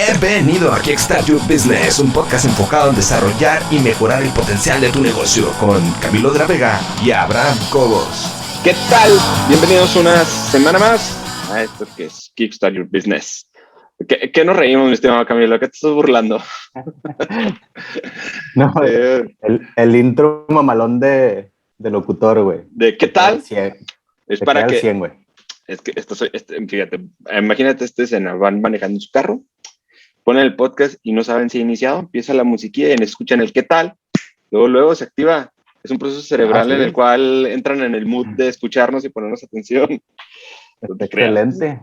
Bienvenido a Kickstart Your Business, un podcast enfocado en desarrollar y mejorar el potencial de tu negocio con Camilo de la Vega y Abraham Cobos. ¿Qué tal? Bienvenidos una semana más a esto que es Kickstart Your Business. ¿Qué nos reímos, mi estimado Camilo? ¿Qué te estás burlando? No, el intro mamalón de locutor, güey. ¿De qué tal? Es para que... 100, güey. Es que fíjate, imagínate esta escena, van manejando su carro, ponen el podcast y no saben si ha iniciado, empieza la musiquilla y escuchan el qué tal, luego se activa, es un proceso cerebral en el cual entran en el mood de escucharnos y ponernos atención. Excelente.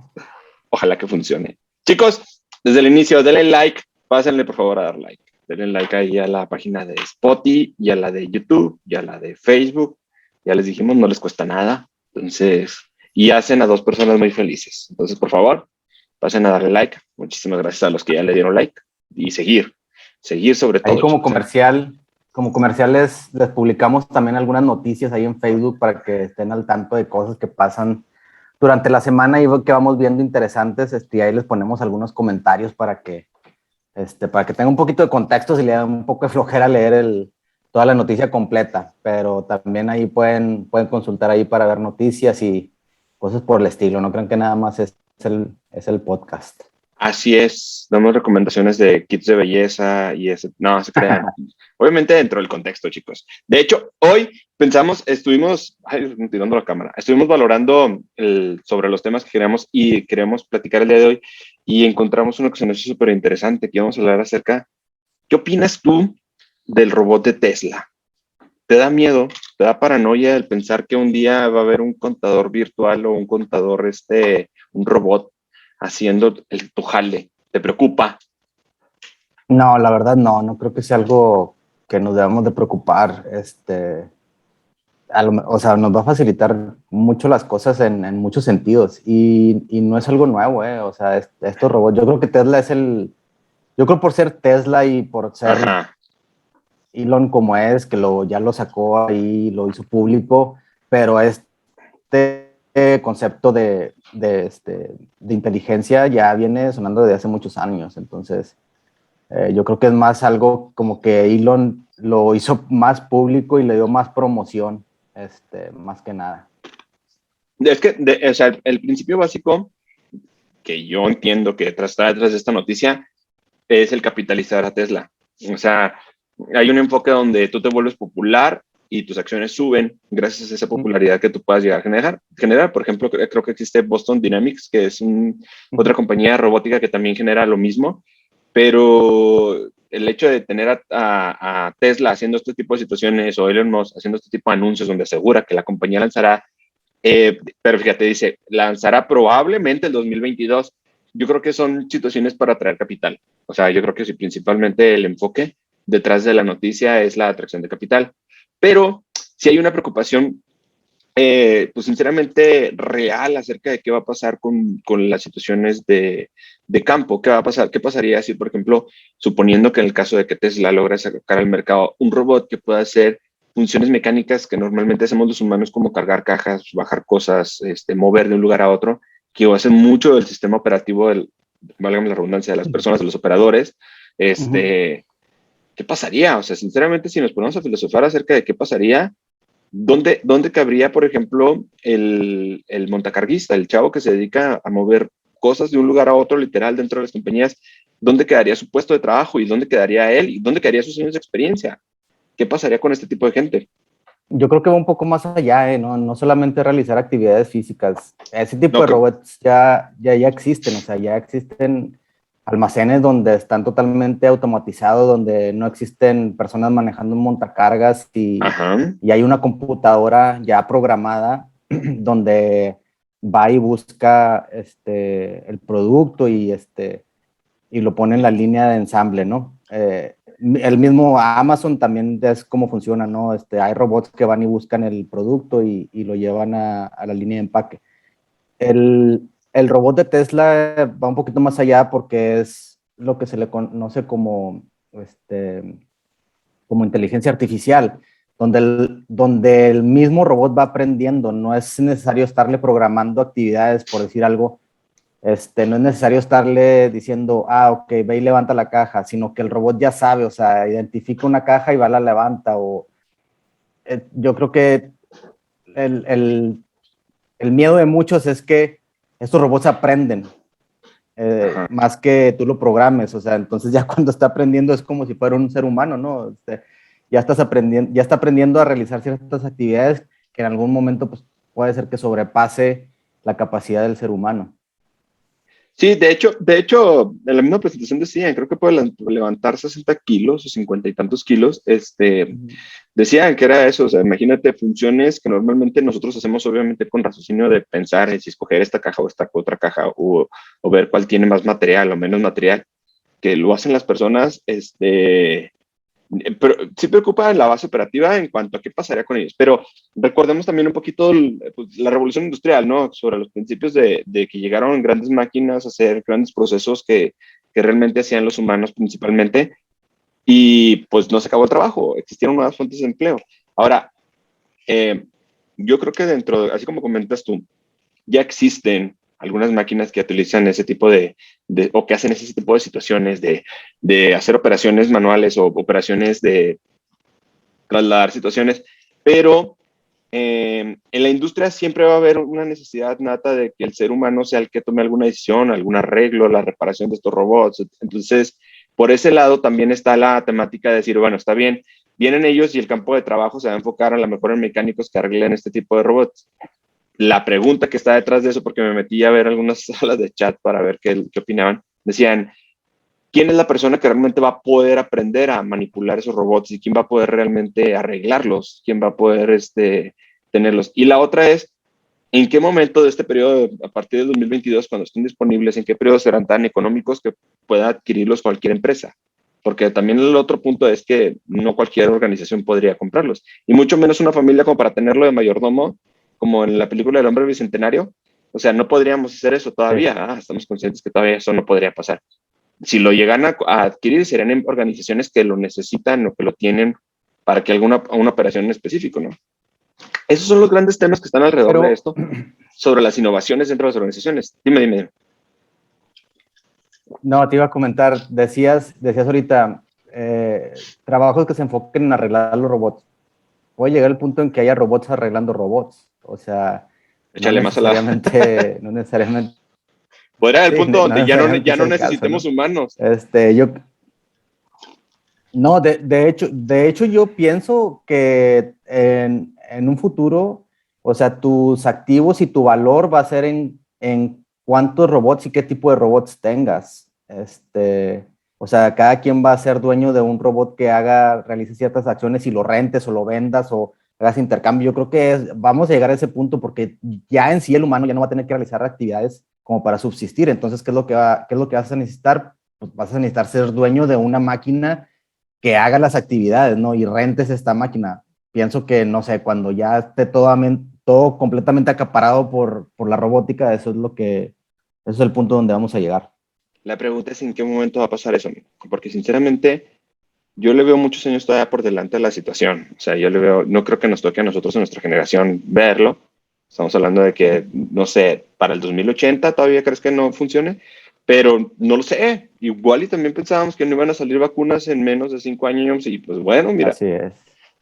Ojalá que funcione. Chicos, desde el inicio, denle like, pásenle por favor a dar like. Denle like ahí a la página de Spotify y a la de YouTube y a la de Facebook. Ya les dijimos, no les cuesta nada. Entonces, y hacen a 2 personas muy felices. Entonces, por favor, pasen a darle like. Muchísimas gracias a los que ya le dieron like. Y seguir sobre todo. Ahí como comerciales les publicamos también algunas noticias ahí en Facebook para que estén al tanto de cosas que pasan durante la semana y que vamos viendo interesantes. Y ahí les ponemos algunos comentarios para que tengan un poquito de contexto, si le dan un poco de flojera leer toda la noticia completa, pero también ahí pueden consultar ahí para ver noticias y cosas por el estilo. No crean que nada más es el podcast. Así es, damos recomendaciones de kits de belleza y ese, no, se crean. Obviamente dentro del contexto, chicos. De hecho, hoy estuvimos valorando sobre los temas que queríamos platicar el día de hoy y encontramos una cuestión súper interesante que vamos a hablar acerca. ¿Qué opinas tú del robot de Tesla? ¿Te da miedo, te da paranoia el pensar que un día va a haber un contador virtual o un contador, un robot haciendo tu jale? ¿Te preocupa? No, la verdad no creo que sea algo que nos debamos de preocupar. Nos va a facilitar mucho las cosas en muchos sentidos y no es algo nuevo, o sea, estos robots, yo creo que Tesla yo creo por ser Tesla y por ser Elon como es, que ya lo sacó ahí, lo hizo público, pero este concepto de inteligencia ya viene sonando desde hace muchos años. Entonces yo creo que es más algo como que Elon lo hizo más público y le dio más promoción, más que nada. Es que, el principio básico que yo entiendo que está detrás de esta noticia es el capitalizar a Tesla. O sea, hay un enfoque donde tú te vuelves popular y tus acciones suben gracias a esa popularidad que tú puedas llegar a generar. Por ejemplo, creo que existe Boston Dynamics, que es otra compañía robótica que también genera lo mismo, pero el hecho de tener a Tesla haciendo este tipo de situaciones o Elon Musk haciendo este tipo de anuncios donde asegura que la compañía lanzará, pero fíjate, dice, lanzará probablemente el 2022. Yo creo que son situaciones para atraer capital. O sea, yo creo que sí, principalmente el enfoque detrás de la noticia es la atracción de capital. Pero si hay una preocupación, pues sinceramente real acerca de qué va a pasar con las situaciones de campo. ¿Qué va a pasar? ¿Qué pasaría si, por ejemplo, suponiendo que en el caso de que Tesla logra sacar al mercado un robot que pueda hacer funciones mecánicas que normalmente hacemos los humanos, como cargar cajas, bajar cosas, mover de un lugar a otro, que hace mucho del sistema operativo, válgame la redundancia, de las personas, de los operadores, ¿qué pasaría? O sea, sinceramente, si nos ponemos a filosofar acerca de qué pasaría, ¿dónde cabría, por ejemplo, el montacarguista, el chavo que se dedica a mover cosas de un lugar a otro, literal, dentro de las compañías? ¿Dónde quedaría su puesto de trabajo y dónde quedaría él y dónde quedaría sus años de experiencia? ¿Qué pasaría con este tipo de gente? Yo creo que va un poco más allá, no solamente realizar actividades físicas. Ese tipo de robots ya existen, o sea, ya existen almacenes donde están totalmente automatizados, donde no existen personas manejando un montacargas y hay una computadora ya programada donde va y busca el producto y lo pone en la línea de ensamble, ¿no? El mismo Amazon también es como funciona, ¿no? Hay robots que van y buscan el producto y lo llevan a la línea de empaque. El robot de Tesla va un poquito más allá porque es lo que se le conoce como inteligencia artificial, donde el mismo robot va aprendiendo. No es necesario estarle programando actividades, por decir algo, No es necesario estarle diciendo, ok, ve y levanta la caja, sino que el robot ya sabe, o sea, identifica una caja y va, la levanta. Yo creo que el miedo de muchos es que estos robots aprenden, más que tú lo programes, o sea, entonces ya cuando está aprendiendo es como si fuera un ser humano, ¿no? Ya está aprendiendo a realizar ciertas actividades que en algún momento pues, puede ser que sobrepase la capacidad del ser humano. Sí, de hecho, en la misma presentación decían, creo que puede levantar 60 kilos o 50 y tantos kilos, decían que era eso, o sea, imagínate funciones que normalmente nosotros hacemos obviamente con raciocinio de pensar en si escoger esta caja o esta otra caja o ver cuál tiene más material o menos material, que lo hacen las personas, pero sí preocupa la base operativa en cuanto a qué pasaría con ellos. Pero recordemos también un poquito pues, la revolución industrial, ¿no? Sobre los principios de que llegaron grandes máquinas a hacer grandes procesos que realmente hacían los humanos principalmente y pues no se acabó el trabajo, existieron nuevas fuentes de empleo. Ahora, yo creo que así como comentas tú, ya existen algunas máquinas que utilizan ese tipo o que hacen ese tipo de situaciones de hacer operaciones manuales o operaciones de trasladar situaciones, pero en la industria siempre va a haber una necesidad nata de que el ser humano sea el que tome alguna decisión, algún arreglo, la reparación de estos robots. Entonces, por ese lado también está la temática de decir, bueno, está bien, vienen ellos y el campo de trabajo se va a enfocar a lo mejor en mecánicos que arreglen este tipo de robots. La pregunta que está detrás de eso, porque me metí a ver algunas salas de chat para ver qué opinaban, decían, ¿quién es la persona que realmente va a poder aprender a manipular esos robots y quién va a poder realmente arreglarlos? ¿Quién va a poder tenerlos? Y la otra es, ¿en qué momento de este periodo, a partir del 2022, cuando estén disponibles, en qué periodo serán tan económicos que pueda adquirirlos cualquier empresa? Porque también el otro punto es que no cualquier organización podría comprarlos, y mucho menos una familia como para tenerlo de mayordomo, como en la película del hombre bicentenario. O sea, no podríamos hacer eso todavía. Sí. Estamos conscientes que todavía eso no podría pasar. Si lo llegan a adquirir, serían en organizaciones que lo necesitan o que lo tienen para que una operación en específico, ¿no? Esos son los grandes temas que están alrededor de esto, sobre las innovaciones dentro de las organizaciones. Dime. No, te iba a comentar, decías ahorita, trabajos que se enfoquen en arreglar los robots. Puede llegar el punto en que haya robots arreglando robots. O sea, Échale más a la... no necesariamente. Fuera del Sí, punto donde ya necesariamente es no el caso, necesitemos ¿no? humanos. No, de hecho yo pienso que en un futuro, o sea, tus activos y tu valor va a ser en cuántos robots y qué tipo de robots tengas. O sea, cada quien va a ser dueño de un robot que realice ciertas acciones y lo rentes o lo vendas o hagas intercambio. Yo creo que vamos a llegar a ese punto porque ya en sí el humano ya no va a tener que realizar actividades como para subsistir. Entonces, qué es lo que vas a necesitar? Pues vas a necesitar ser dueño de una máquina que haga las actividades, ¿no? Y rentes esta máquina. Pienso que, no sé, cuando ya esté todo completamente acaparado por la robótica, eso es el punto donde vamos a llegar. La pregunta es en qué momento va a pasar eso, porque sinceramente yo le veo muchos años todavía por delante de la situación. O sea, yo le veo, no creo que nos toque a nosotros en nuestra generación verlo. Estamos hablando de que, no sé, para el 2080 todavía crees que no funcione, pero no lo sé. Igual y también pensábamos que no iban a salir vacunas en menos de 5 años y pues bueno, mira, Así es.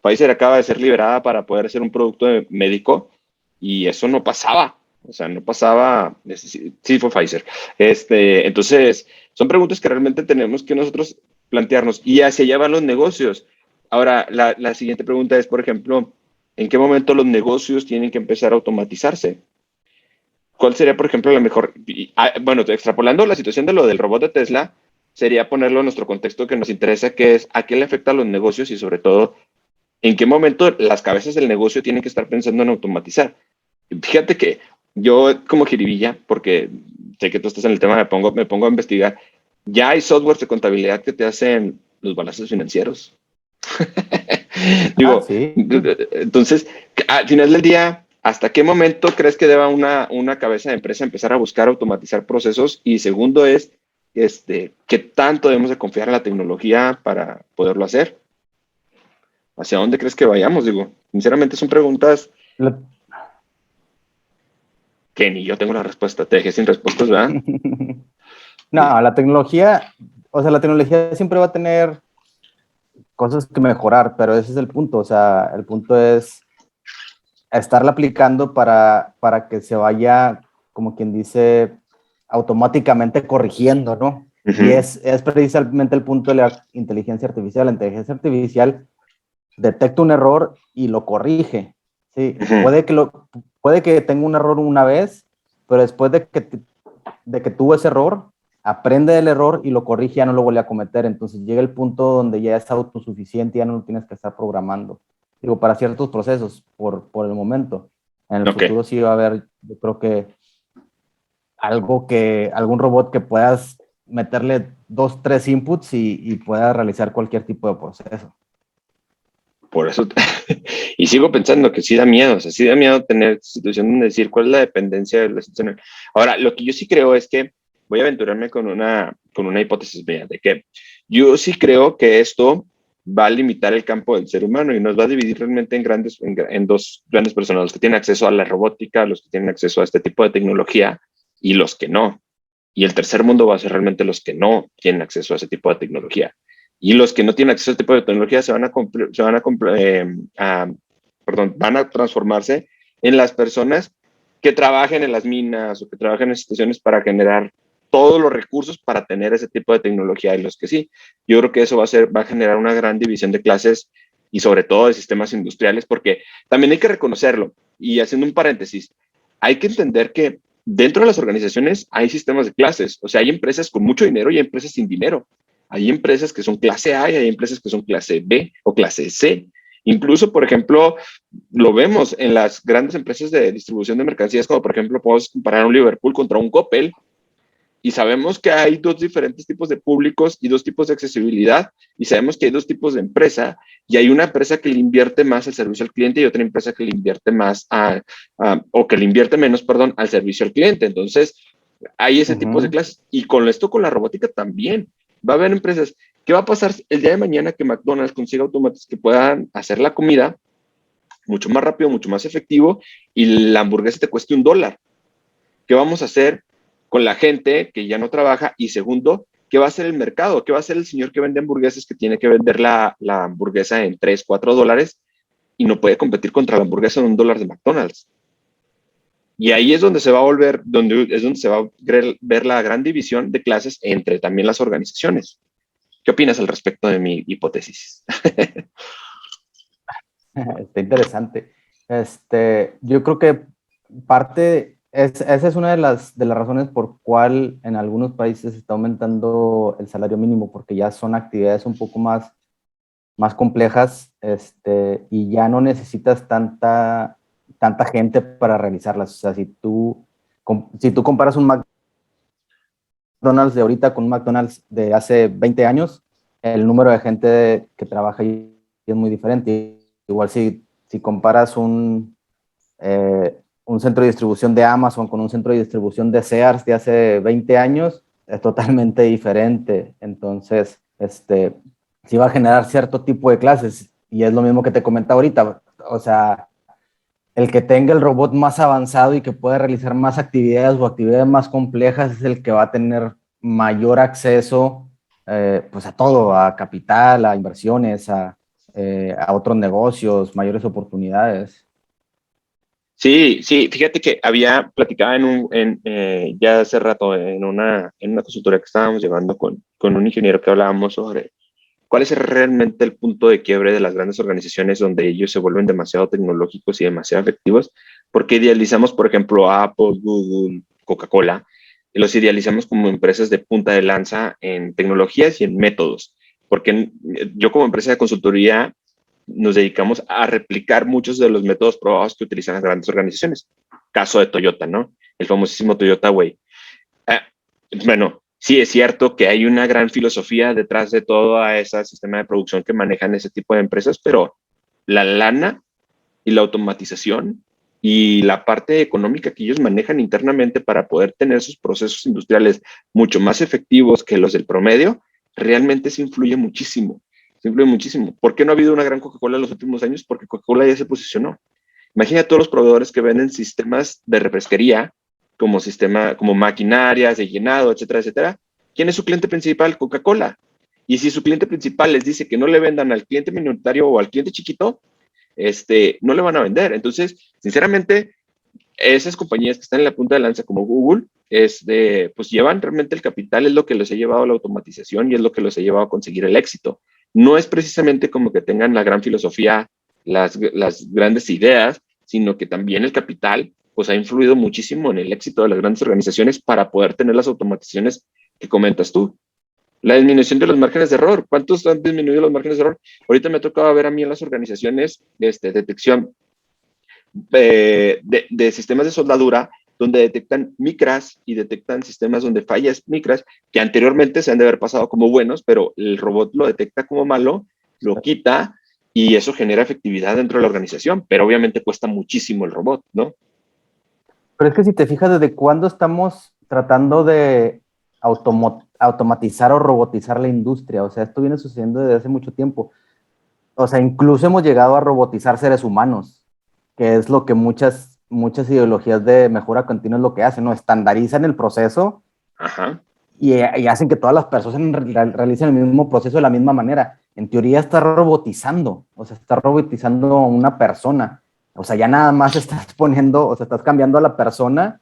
Pfizer acaba de ser liberada para poder hacer un producto médico y eso no pasaba. O sea, no pasaba, sí fue Pfizer. Entonces, son preguntas que realmente tenemos que nosotros plantearnos y hacia allá van los negocios. Ahora, la siguiente pregunta es, por ejemplo, ¿en qué momento los negocios tienen que empezar a automatizarse? ¿Cuál sería, por ejemplo, la mejor? Bueno, extrapolando la situación de lo del robot de Tesla, sería ponerlo en nuestro contexto que nos interesa, que es a qué le afecta a los negocios y sobre todo, ¿en qué momento las cabezas del negocio tienen que estar pensando en automatizar? Fíjate que yo como jiribilla, porque sé que tú estás en el tema, me pongo a investigar. Ya hay softwares de contabilidad que te hacen los balances financieros. Digo, Sí. entonces, al final del día, ¿hasta qué momento crees que deba una cabeza de empresa empezar a buscar automatizar procesos? Y segundo es, ¿qué tanto debemos de confiar en la tecnología para poderlo hacer? ¿Hacia dónde crees que vayamos? Digo, sinceramente son preguntas Que ni yo tengo la respuesta. Te dejé sin respuestas, ¿verdad? No, la tecnología siempre va a tener cosas que mejorar, pero ese es el punto. O sea, el punto es estarla aplicando para que se vaya, como quien dice, automáticamente corrigiendo, ¿no? Y es precisamente el punto de la inteligencia artificial. La inteligencia artificial detecta un error y lo corrige. Sí, puede que tenga un error una vez, pero después de que tuvo ese error, aprende del error y lo corrige, ya no lo vuelve a cometer. Entonces llega el punto donde ya es autosuficiente, ya no lo tienes que estar programando. Digo, para ciertos procesos, por el momento. En el futuro sí va a haber, yo creo que algún robot que puedas meterle 2, 3 inputs y pueda realizar cualquier tipo de proceso. Por eso, y sigo pensando que sí da miedo, o sea, sí da miedo tener situación de decir cuál es la dependencia de la situación. Ahora, lo que yo sí creo es que voy a aventurarme con una hipótesis mía, de que yo sí creo que esto va a limitar el campo del ser humano y nos va a dividir realmente en dos grandes personas, los que tienen acceso a la robótica, los que tienen acceso a este tipo de tecnología y los que no. Y el tercer mundo va a ser realmente los que no tienen acceso a ese tipo de tecnología. Y los que no tienen acceso a ese tipo de tecnología van a transformarse en las personas que trabajen en las minas o que trabajen en situaciones para generar todos los recursos para tener ese tipo de tecnología y los que sí. Yo creo que eso va a generar una gran división de clases y sobre todo de sistemas industriales, porque también hay que reconocerlo. Y haciendo un paréntesis, hay que entender que dentro de las organizaciones hay sistemas de clases. O sea, hay empresas con mucho dinero y hay empresas sin dinero. Hay empresas que son clase A y hay empresas que son clase B o clase C. Incluso, por ejemplo, lo vemos en las grandes empresas de distribución de mercancías, como por ejemplo podemos comparar un Liverpool contra un Coppel, y sabemos que hay dos diferentes tipos de públicos y dos tipos de accesibilidad, y sabemos que hay dos tipos de empresa, y hay una empresa que le invierte más al servicio al cliente y otra empresa que le invierte más o que le invierte menos, perdón, al servicio al cliente. Entonces, hay ese tipo de clases. Y con esto, con la robótica también. Va a haber empresas. ¿Qué va a pasar el día de mañana que McDonald's consiga automatas que puedan hacer la comida mucho más rápido, mucho más efectivo y la hamburguesa te cueste $1? ¿Qué vamos a hacer con la gente que ya no trabaja? Y segundo, ¿qué va a hacer el mercado? ¿Qué va a hacer el señor que vende hamburguesas que tiene que vender la hamburguesa en $3, $4 y no puede competir contra la hamburguesa de $1 de McDonald's? Y ahí es donde se va a ver la gran división de clases entre también las organizaciones. ¿Qué opinas al respecto de mi hipótesis? Está interesante. Yo creo que esa es una de las razones por cual en algunos países está aumentando el salario mínimo, porque ya son actividades un poco más complejas, y ya no necesitas tanta gente para realizarlas. O sea, si tú comparas un McDonald's de ahorita con un McDonald's de hace 20 años, el número de gente que trabaja ahí es muy diferente. Igual si comparas un centro de distribución de Amazon con un centro de distribución de Sears de hace 20 años, es totalmente diferente. Entonces, sí va a generar cierto tipo de clases, y es lo mismo que te comentaba ahorita. O sea, el que tenga el robot más avanzado y que pueda realizar más actividades o actividades más complejas es el que va a tener mayor acceso, pues a todo, a capital, a inversiones, a otros negocios, mayores oportunidades. Sí, sí, fíjate que había platicado ya hace rato en una consultoría que estábamos llevando con un ingeniero, que hablábamos sobre cuál es realmente el punto de quiebre de las grandes organizaciones donde ellos se vuelven demasiado tecnológicos y demasiado efectivos, porque idealizamos, por ejemplo, a Apple, Google, Coca-Cola, y los idealizamos como empresas de punta de lanza en tecnologías y en métodos, porque yo como empresa de consultoría nos dedicamos a replicar muchos de los métodos probados que utilizan las grandes organizaciones. Caso de Toyota, ¿no? El famosísimo Toyota Way. Bueno, sí es cierto que hay una gran filosofía detrás de todo ese sistema de producción que manejan ese tipo de empresas, pero la lana y la automatización y la parte económica que ellos manejan internamente para poder tener sus procesos industriales mucho más efectivos que los del promedio, realmente se influye muchísimo. Se influye muchísimo. ¿Por qué no ha habido una gran Coca-Cola en los últimos años? Porque Coca-Cola ya se posicionó. Imagina todos los proveedores que venden sistemas de refresquería como sistema, como maquinarias de llenado, etcétera, etcétera. ¿Quién es su cliente principal? Coca-Cola. Y si su cliente principal les dice que no le vendan al cliente minoritario o al cliente chiquito, no le van a vender. Entonces, sinceramente, esas compañías que están en la punta de lanza como Google, pues llevan realmente el capital, es lo que los ha llevado a la automatización y es lo que los ha llevado a conseguir el éxito. No es precisamente como que tengan la gran filosofía, las grandes ideas, sino que también el capital pues ha influido muchísimo en el éxito de las grandes organizaciones para poder tener las automatizaciones que comentas tú. La disminución de los márgenes de error. ¿Cuántos han disminuido los márgenes de error? Ahorita me ha tocado ver a mí en las organizaciones detección de sistemas de soldadura donde detectan micras y detectan sistemas donde fallas micras que anteriormente se han de haber pasado como buenos, pero el robot lo detecta como malo, lo quita y eso genera efectividad dentro de la organización, pero obviamente cuesta muchísimo el robot, ¿no? Pero es que si te fijas, ¿desde cuándo estamos tratando de automatizar o robotizar la industria? O sea, esto viene sucediendo desde hace mucho tiempo. O sea, incluso hemos llegado a robotizar seres humanos, que es lo que muchas ideologías de mejora continua es lo que hacen, ¿no? Estandarizan el proceso. Ajá. Y hacen que todas las personas realicen el mismo proceso de la misma manera. En teoría está robotizando, o sea, está robotizando a una persona. O sea, ya nada más estás poniendo, o sea, estás cambiando a la persona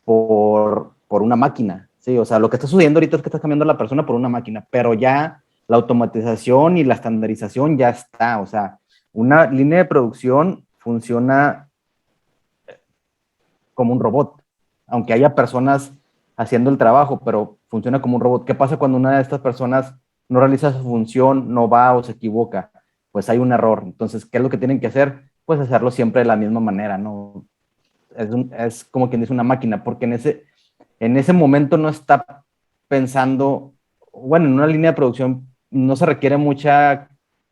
por una máquina. Sí, o sea, lo que está sucediendo ahorita es que estás cambiando a la persona por una máquina, pero ya la automatización y la estandarización ya está. O sea, una línea de producción funciona como un robot, aunque haya personas haciendo el trabajo, pero funciona como un robot. ¿Qué pasa cuando una de estas personas no realiza su función, no va o se equivoca? Pues hay un error. Entonces, ¿qué es lo que tienen que hacer? Pues hacerlo siempre de la misma manera, ¿no? Es como quien dice una máquina, porque en ese momento no está pensando, bueno, en una línea de producción no se requiere mucha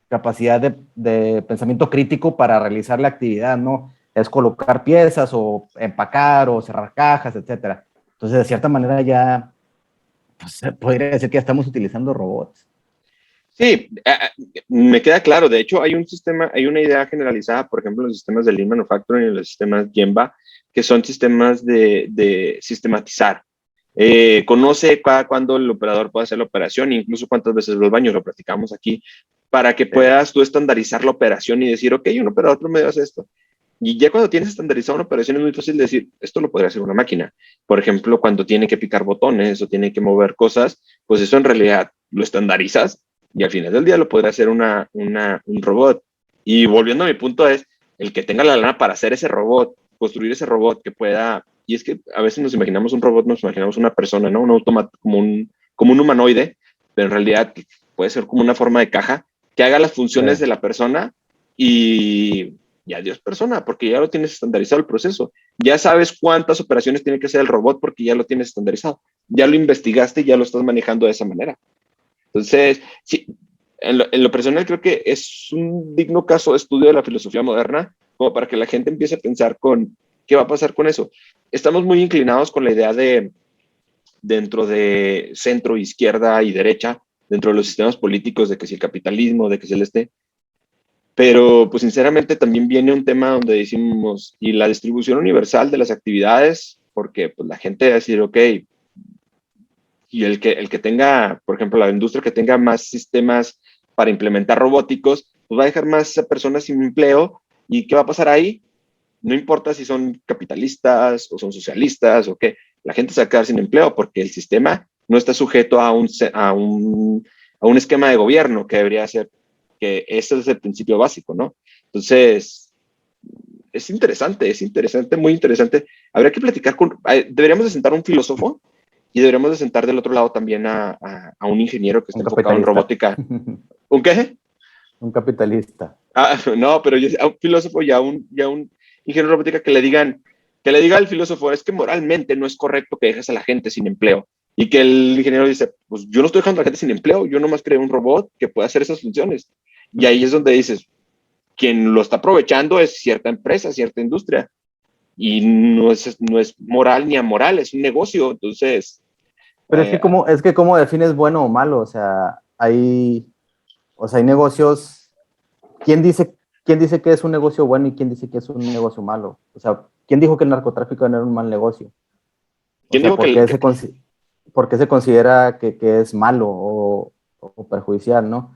capacidad de pensamiento crítico para realizar la actividad, ¿no? Es colocar piezas o empacar o cerrar cajas, etcétera. Entonces, de cierta manera ya, pues, se podría decir que ya estamos utilizando robots. Sí, me queda claro. De hecho, hay un sistema, hay una idea generalizada, por ejemplo, en los sistemas de Lean Manufacturing y en los sistemas Gemba, que son sistemas de sistematizar. Conoce cuándo el operador puede hacer la operación, incluso cuántas veces los baños, lo platicamos aquí, para que puedas tú estandarizar la operación y decir, ok, un operador promedio hace esto. Y ya cuando tienes estandarizado una operación es muy fácil decir, esto lo podría hacer una máquina. Por ejemplo, cuando tiene que picar botones o tiene que mover cosas, pues eso en realidad lo estandarizas y al final del día lo podrá hacer un robot. Y volviendo a mi punto es, el que tenga la lana para hacer ese robot, construir ese robot que pueda, y es que a veces nos imaginamos un robot, nos imaginamos una persona, ¿no? Un automata, como un humanoide, pero en realidad puede ser como una forma de caja que haga las funciones de la persona y adiós persona, porque ya lo tienes estandarizado el proceso. Ya sabes cuántas operaciones tiene que hacer el robot porque ya lo tienes estandarizado. Ya lo investigaste y ya lo estás manejando de esa manera. Entonces, sí, en lo personal creo que es un digno caso de estudio de la filosofía moderna, como para que la gente empiece a pensar con qué va a pasar con eso. Estamos muy inclinados con la idea de, dentro de centro, izquierda y derecha, dentro de los sistemas políticos, de que si el capitalismo, de que si el pero pues sinceramente también viene un tema donde decimos, y la distribución universal de las actividades, porque pues la gente va a decir, ok, y el que tenga, por ejemplo, la industria que tenga más sistemas para implementar robóticos, pues va a dejar más personas sin empleo. ¿Y qué va a pasar ahí? No importa si son capitalistas o son socialistas o qué, la gente se va a quedar sin empleo porque el sistema no está sujeto a un esquema de gobierno que debería ser, que ese es el principio básico, ¿no? Entonces, es interesante, muy interesante. Habría que platicar deberíamos de sentar a un filósofo y deberíamos de sentar del otro lado también a un ingeniero que está Un enfocado en capitalista. robótica. ¿Un qué? Un capitalista. No, pero a un filósofo y a un ingeniero de robótica que le diga al filósofo, es que moralmente no es correcto que dejes a la gente sin empleo. Y que el ingeniero dice, pues yo no estoy dejando a la gente sin empleo, yo nomás creo un robot que pueda hacer esas funciones. Y ahí es donde dices, quien lo está aprovechando es cierta empresa, cierta industria. Y no es moral ni amoral, es un negocio. Entonces, Pero es que cómo defines bueno o malo, o sea, hay negocios. ¿Quién dice, quién dice que es un negocio bueno y quién dice que es un negocio malo? O sea, ¿quién dijo que el narcotráfico no era un mal negocio? O sea, ¿por qué se considera que es malo o perjudicial, ¿no?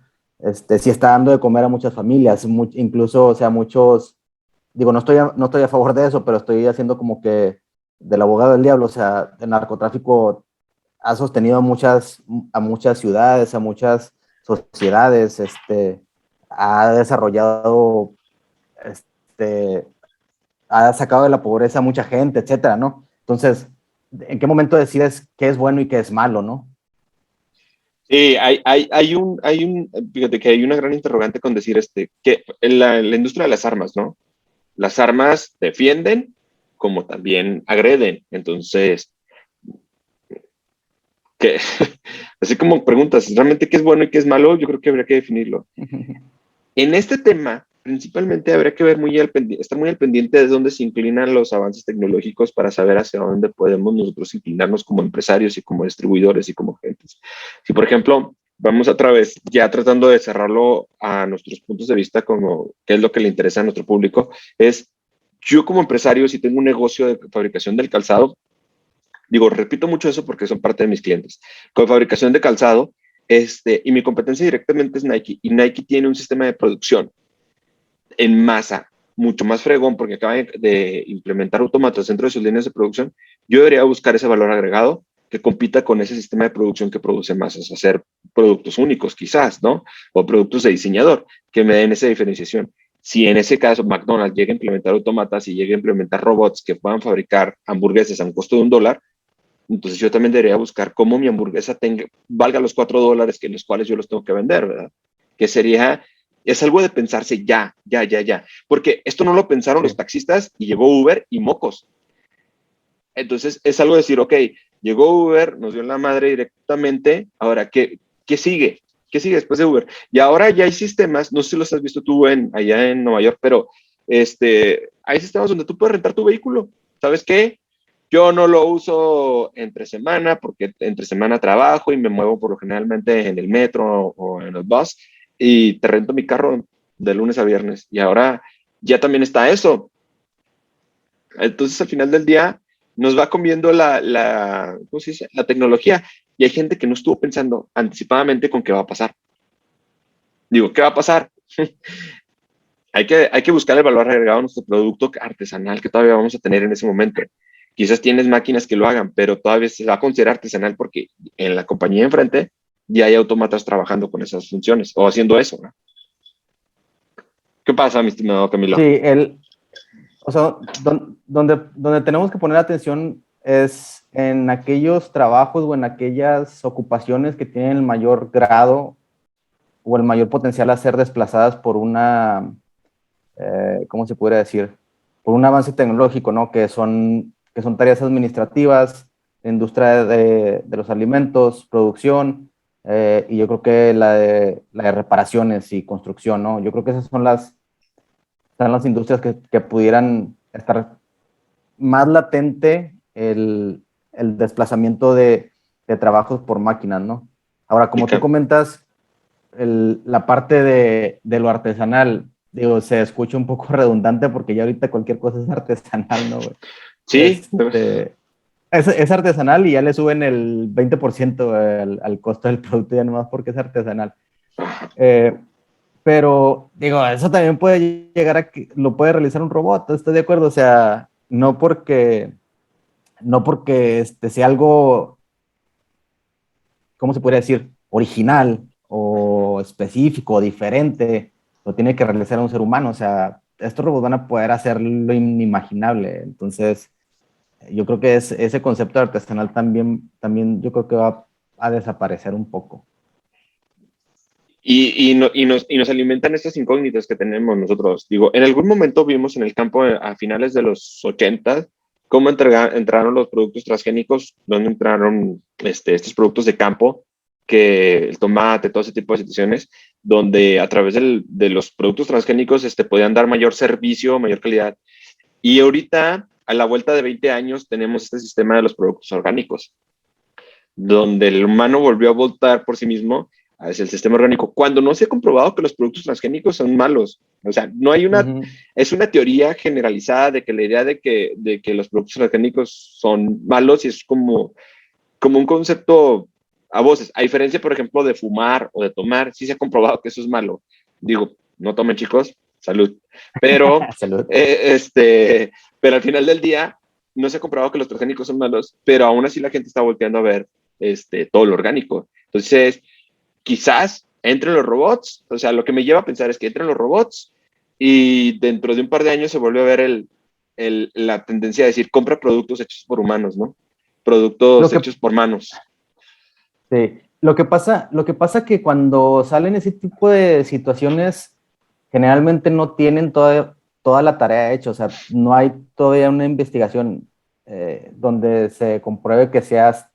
Si está dando de comer a muchas familias, incluso, o sea, muchos, digo, no estoy a favor de eso, pero estoy haciendo como que del abogado del diablo. O sea, el narcotráfico ha sostenido a muchas ciudades, a muchas sociedades, ha desarrollado, este, ha sacado de la pobreza a mucha gente, etcétera, ¿no? Entonces, ¿en qué momento decides qué es bueno y qué es malo, no? Sí, fíjate que hay una gran interrogante con decir que la industria de las armas, ¿no? Las armas defienden como también agreden. Entonces, que así como preguntas, ¿realmente qué es bueno y qué es malo? Yo creo que habría que definirlo. En este tema, principalmente habría que ver estar muy al pendiente de dónde se inclinan los avances tecnológicos para saber hacia dónde podemos nosotros inclinarnos como empresarios y como distribuidores y como gentes. Si, por ejemplo, vamos otra vez ya tratando de cerrarlo a nuestros puntos de vista como qué es lo que le interesa a nuestro público, es yo como empresario, si tengo un negocio de fabricación del calzado, digo, repito mucho eso porque son parte de mis clientes, con fabricación de calzado, y mi competencia directamente es Nike, y Nike tiene un sistema de producción en masa mucho más fregón porque acaba de implementar autómatas dentro de sus líneas de producción. Yo debería buscar ese valor agregado que compita con ese sistema de producción que produce masas, hacer productos únicos quizás, ¿no? O productos de diseñador que me den esa diferenciación. Si en ese caso McDonald's llega a implementar autómatas y llega a implementar robots que puedan fabricar hamburguesas a un costo de $1, entonces yo también debería buscar cómo mi hamburguesa valga los $4 que los cuales yo los tengo que vender, ¿verdad? Que sería, es algo de pensarse ya, porque esto no lo pensaron los taxistas y llegó Uber y mocos. Entonces es algo de decir, ok, llegó Uber, nos dio la madre directamente, ahora, ¿qué sigue? ¿Qué sigue después de Uber? Y ahora ya hay sistemas, no sé si los has visto tú allá en Nueva York, pero hay sistemas donde tú puedes rentar tu vehículo. ¿Sabes qué? Yo no lo uso entre semana porque entre semana trabajo y me muevo por lo generalmente en el metro o en el bus y te rento mi carro de lunes a viernes. Y ahora ya también está eso. Entonces al final del día nos va comiendo ¿cómo se dice? La tecnología y hay gente que no estuvo pensando anticipadamente con qué va a pasar. Digo, ¿qué va a pasar? Hay que buscar el valor agregado a nuestro producto artesanal que todavía vamos a tener en ese momento. Quizás tienes máquinas que lo hagan, pero todavía se va a considerar artesanal porque en la compañía enfrente ya hay autómatas trabajando con esas funciones o haciendo eso, ¿no? ¿Qué pasa, mi estimado Camilo? Sí, o sea, donde tenemos que poner atención es en aquellos trabajos o en aquellas ocupaciones que tienen el mayor grado o el mayor potencial a ser desplazadas por ¿cómo se podría decir? Por un avance tecnológico, ¿no? Que son tareas administrativas, industria de los alimentos, producción, y yo creo que la de reparaciones y construcción, ¿no? Yo creo que esas son las industrias que pudieran estar más latente el desplazamiento de trabajos por máquinas, ¿no? Ahora, como tú comentas, la parte de lo artesanal, digo, se escucha un poco redundante porque ya ahorita cualquier cosa es artesanal, ¿no, güey? Sí. Es artesanal y ya le suben el 20% al costo del producto ya nomás porque es artesanal. Pero, digo, eso también puede llegar a que lo puede realizar un robot, ¿estás de acuerdo? O sea, no porque sea algo, ¿cómo se podría decir? Original o específico o diferente, lo tiene que realizar un ser humano. O sea, estos robots van a poder hacer lo inimaginable. Entonces, yo creo que ese concepto artesanal también yo creo que va a desaparecer un poco. Y nos alimentan estas incógnitas que tenemos nosotros. Digo, en algún momento vimos en el campo a finales de los 80 cómo entraron los productos transgénicos, donde entraron estos productos de campo, que el tomate, todo ese tipo de situaciones, donde a través de los productos transgénicos podían dar mayor servicio, mayor calidad. Y ahorita, a la vuelta de 20 años, tenemos este sistema de los productos orgánicos, donde el humano volvió a voltar por sí mismo hacia el sistema orgánico, cuando no se ha comprobado que los productos transgénicos son malos. O sea, no hay es una teoría generalizada de que la idea de que los productos orgánicos son malos y es como un concepto a voces. A diferencia, por ejemplo, de fumar o de tomar, sí se ha comprobado que eso es malo. Digo, no tomen, chicos, salud. Pero, Salud. Pero al final del día, no se ha comprobado que los transgénicos son malos, pero aún así la gente está volteando a ver todo lo orgánico. Entonces, quizás entren los robots, o sea, lo que me lleva a pensar es que entren los robots y dentro de un par de años se vuelve a ver la tendencia de decir, compra productos hechos por humanos, ¿no? Productos hechos por manos. Sí, lo que pasa que cuando salen ese tipo de situaciones, generalmente no tienen toda la tarea hecha, o sea, no hay todavía una investigación donde se compruebe que seas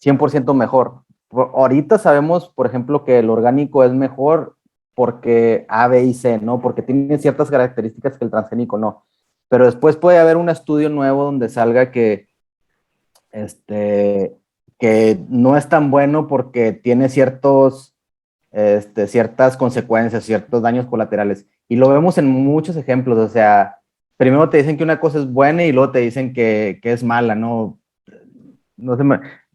100% mejor. Ahorita sabemos, por ejemplo, que el orgánico es mejor porque A, B y C, ¿no? Porque tiene ciertas características que el transgénico no. Pero después puede haber un estudio nuevo donde salga que no es tan bueno porque tiene ciertas consecuencias, ciertos daños colaterales. Y lo vemos en muchos ejemplos, o sea, primero te dicen que una cosa es buena y luego te dicen que es mala, ¿no? No sé,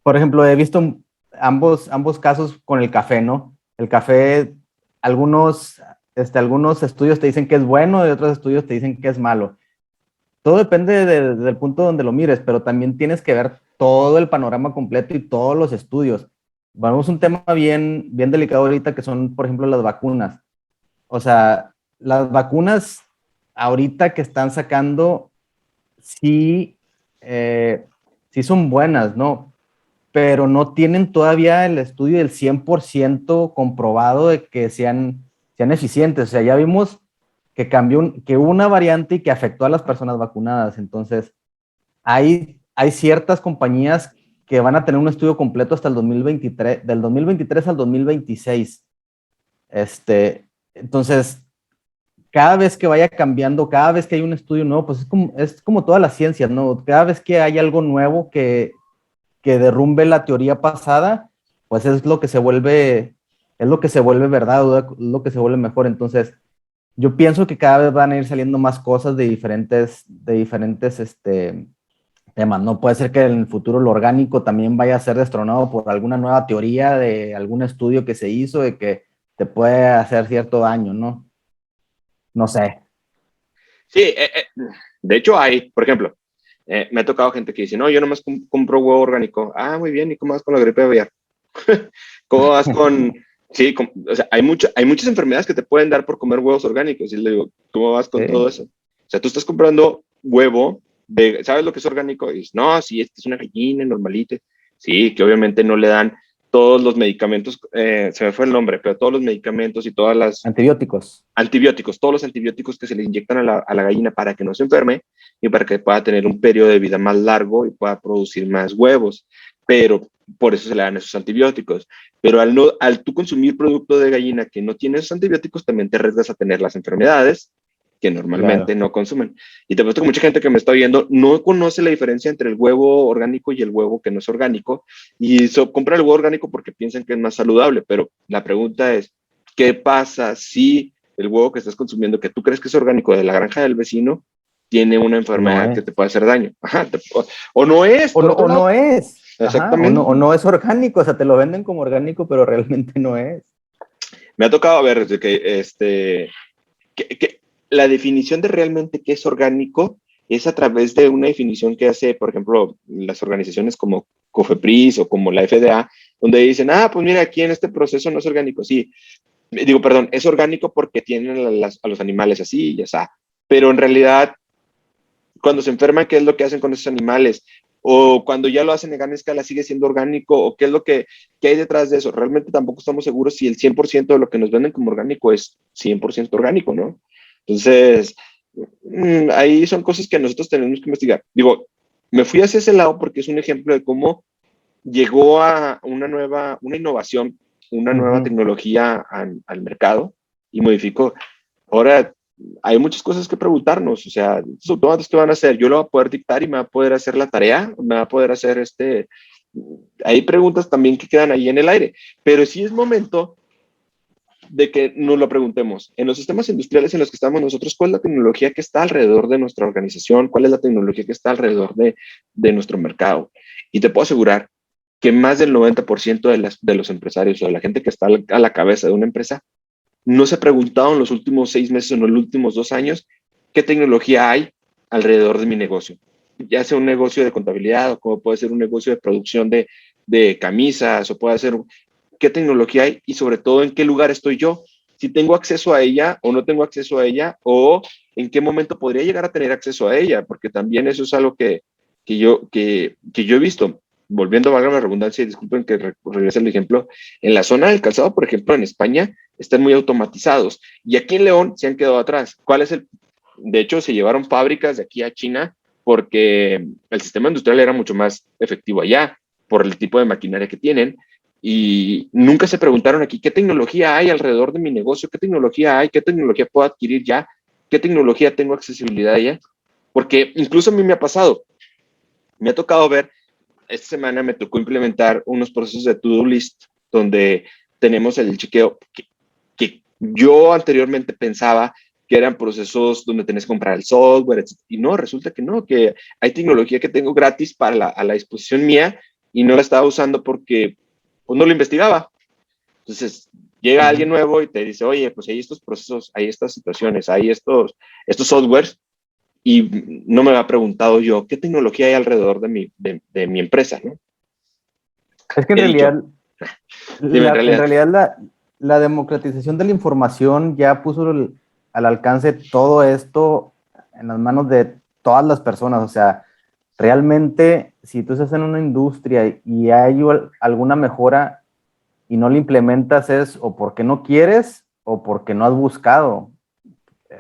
por ejemplo, he visto ambos casos con el café, ¿no? El café, algunos estudios te dicen que es bueno y otros estudios te dicen que es malo. Todo depende del punto donde lo mires, pero también tienes que ver todo el panorama completo y todos los estudios. Vamos a un tema bien delicado ahorita que son, por ejemplo, las vacunas. O sea, las vacunas ahorita que están sacando, sí, sí son buenas, ¿no? Pero no tienen todavía el estudio del 100% comprobado de que sean eficientes. O sea, ya vimos que que hubo una variante y que afectó a las personas vacunadas. Entonces, hay ciertas compañías que van a tener un estudio completo hasta el 2023, del 2023 al 2026. Entonces, cada vez que vaya cambiando, cada vez que hay un estudio nuevo, pues es como todas las ciencias, ¿no? Cada vez que hay algo nuevo que derrumbe la teoría pasada, pues es lo que se vuelve verdad, es lo que se vuelve mejor. Entonces, yo pienso que cada vez van a ir saliendo más cosas de diferentes temas. No puede ser que en el futuro lo orgánico también vaya a ser destronado por alguna nueva teoría de algún estudio que se hizo de que te puede hacer cierto daño, ¿no? No sé. Sí, de hecho hay, por ejemplo, me ha tocado gente que dice, no, yo nomás compro huevo orgánico. Ah, muy bien, ¿y cómo vas con la gripe aviar? ¿Cómo vas con...? Sí, o sea, hay muchas enfermedades que te pueden dar por comer huevos orgánicos. Y le digo, ¿cómo vas con todo eso? O sea, tú estás comprando huevo, ¿sabes lo que es orgánico? Y dices, no, sí, es una gallina normalita. Sí, que obviamente no le dan todos los medicamentos, se me fue el nombre, pero todos los medicamentos y todas las... Antibióticos, todos los antibióticos que se le inyectan a la gallina para que no se enferme y para que pueda tener un periodo de vida más largo y pueda producir más huevos. Pero por eso se le dan esos antibióticos. Pero al tú consumir producto de gallina que no tiene esos antibióticos, también te arriesgas a tener las enfermedades que normalmente no consumen. Y te apuesto que mucha gente que me está viendo no conoce la diferencia entre el huevo orgánico y el huevo que no es orgánico y compra el huevo orgánico porque piensan que es más saludable. Pero la pregunta es, ¿qué pasa si el huevo que estás consumiendo, que tú crees que es orgánico de la granja del vecino, tiene una enfermedad que te puede hacer daño? Ajá, o no es. O no es. Exactamente. Ajá, o no es orgánico, o sea, te lo venden como orgánico, pero realmente no es. Me ha tocado ver que la definición de realmente qué es orgánico es a través de una definición que hace, por ejemplo, las organizaciones como COFEPRIS o como la FDA, donde dicen, pues mira, aquí en este proceso no es orgánico. Sí, digo, perdón, es orgánico porque tienen a los animales así y ya está. Pero en realidad, cuando se enferman, ¿qué es lo que hacen con esos animales? O cuando ya lo hacen en gran escala, ¿sigue siendo orgánico? ¿O qué es lo que hay detrás de eso? Realmente tampoco estamos seguros si el 100% de lo que nos venden como orgánico es 100% orgánico, ¿no? Entonces, ahí son cosas que nosotros tenemos que investigar. Digo, me fui hacia ese lado porque es un ejemplo de cómo llegó a una innovación, una nueva tecnología al mercado y modificó. Ahora, hay muchas cosas que preguntarnos, o sea, ¿estos autómatas qué van a hacer? Yo lo voy a poder dictar y me va a poder hacer la tarea, me va a poder hacer hay preguntas también que quedan ahí en el aire, pero sí es momento de que nos lo preguntemos. En los sistemas industriales en los que estamos nosotros, ¿cuál es la tecnología que está alrededor de nuestra organización? ¿Cuál es la tecnología que está alrededor de nuestro mercado? Y te puedo asegurar que más del 90% de los empresarios o de la gente que está a la cabeza de una empresa no se ha preguntado en los últimos 6 meses o en los últimos 2 años qué tecnología hay alrededor de mi negocio. Ya sea un negocio de contabilidad o como puede ser un negocio de producción de camisas o puede ser qué tecnología hay y sobre todo en qué lugar estoy yo, si tengo acceso a ella o no tengo acceso a ella o en qué momento podría llegar a tener acceso a ella, porque también eso es algo que yo he visto. Volviendo a valga la redundancia, y disculpen que regrese el ejemplo, en la zona del calzado, por ejemplo, en España, están muy automatizados y aquí en León se han quedado atrás. De hecho, se llevaron fábricas de aquí a China porque el sistema industrial era mucho más efectivo allá por el tipo de maquinaria que tienen y nunca se preguntaron aquí qué tecnología hay alrededor de mi negocio, qué tecnología hay, qué tecnología puedo adquirir ya, qué tecnología tengo accesibilidad a ella, porque incluso a mí me ha pasado, me ha tocado ver, esta semana me tocó implementar unos procesos de to-do list donde tenemos el chequeo que yo anteriormente pensaba que eran procesos donde tenés que comprar el software, etc. Y no, resulta que no, que hay tecnología que tengo gratis a la disposición mía y no la estaba usando porque pues, no lo investigaba. Entonces, llega alguien nuevo y te dice, oye, pues hay estos procesos, hay estas situaciones, hay estos softwares y no me había preguntado yo, ¿qué tecnología hay alrededor de mi empresa? ¿No? Es que en realidad, la democratización de la información ya puso al alcance todo esto en las manos de todas las personas. O sea, realmente, si tú estás en una industria y hay alguna mejora y no la implementas, es o porque no quieres o porque no has buscado,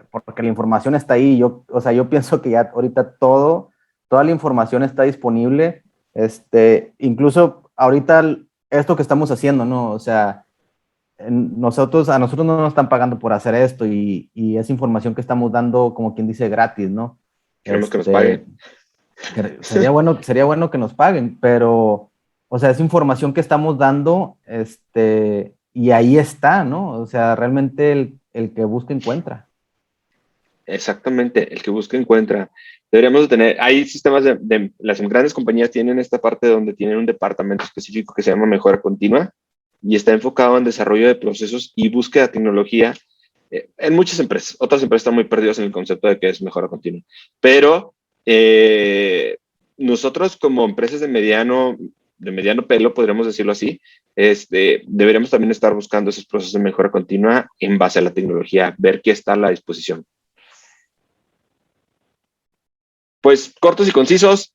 porque la información está ahí. Yo pienso que ya ahorita toda la información está disponible. Incluso ahorita esto que estamos haciendo, ¿no? O sea, a nosotros no nos están pagando por hacer esto y es información que estamos dando, como quien dice, gratis, ¿no? Queremos que nos paguen. Sería bueno que nos paguen, pero, o sea, es información que estamos dando, y ahí está, ¿no? O sea, realmente el que busca encuentra. Exactamente, el que busca encuentra. Deberíamos de tener, hay sistemas las grandes compañías tienen esta parte donde tienen un departamento específico que se llama mejora continua y está enfocado en desarrollo de procesos y búsqueda de tecnología en muchas empresas. Otras empresas están muy perdidas en el concepto de que es mejora continua, pero nosotros como empresas de mediano pelo, podríamos decirlo así, deberíamos también estar buscando esos procesos de mejora continua en base a la tecnología, ver qué está a la disposición. Pues cortos y concisos.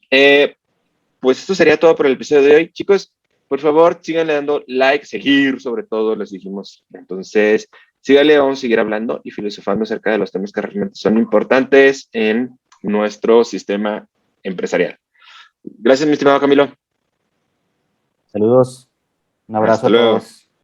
Pues esto sería todo por el episodio de hoy. Chicos, por favor, síganle dando like, seguir, sobre todo, les dijimos. Entonces, síganle, vamos a seguir hablando y filosofando acerca de los temas que realmente son importantes en nuestro sistema empresarial. Gracias, mi estimado Camilo. Saludos. Un abrazo a todos.